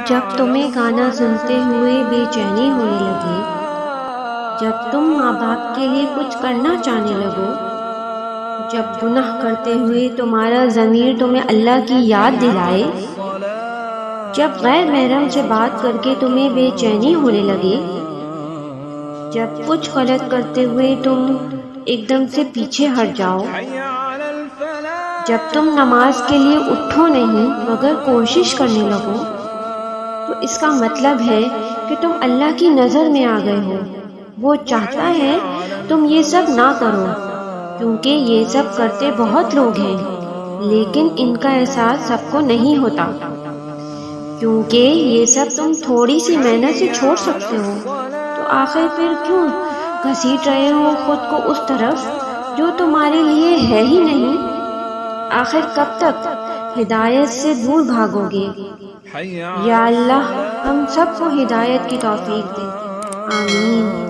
جب تمہیں گانا سنتے ہوئے بے چینی ہونے لگے، جب تم ماں باپ کے لیے کچھ کرنا چاہنے لگو، جب گناہ کرتے ہوئے تمہارا ضمیر تمہیں اللہ کی یاد دلائے، جب غیر محرم سے بات کر کے تمہیں بے چینی ہونے لگے، جب کچھ غلط کرتے ہوئے تم ایک دم سے پیچھے ہٹ جاؤ، جب تم نماز کے لیے اٹھو نہیں مگر کوشش کرنے لگو، تو اس کا مطلب ہے کہ تم اللہ کی نظر میں آ گئے ہو۔ وہ چاہتا ہے تم یہ سب نہ کرو، کیونکہ یہ سب کرتے بہت لوگ ہیں، لیکن ان کا احساس سب کو نہیں ہوتا، کیونکہ یہ سب تم تھوڑی سی محنت سے چھوڑ سکتے ہو، تو آخر پھر کیوں گھسیٹ رہے ہو خود کو اس طرف جو تمہارے لیے ہے ہی نہیں؟ آخر کب تک ہدایت سے دور بھاگو گے؟ یا اللہ ہم سب کو ہدایت کی توفیق دے، آمین۔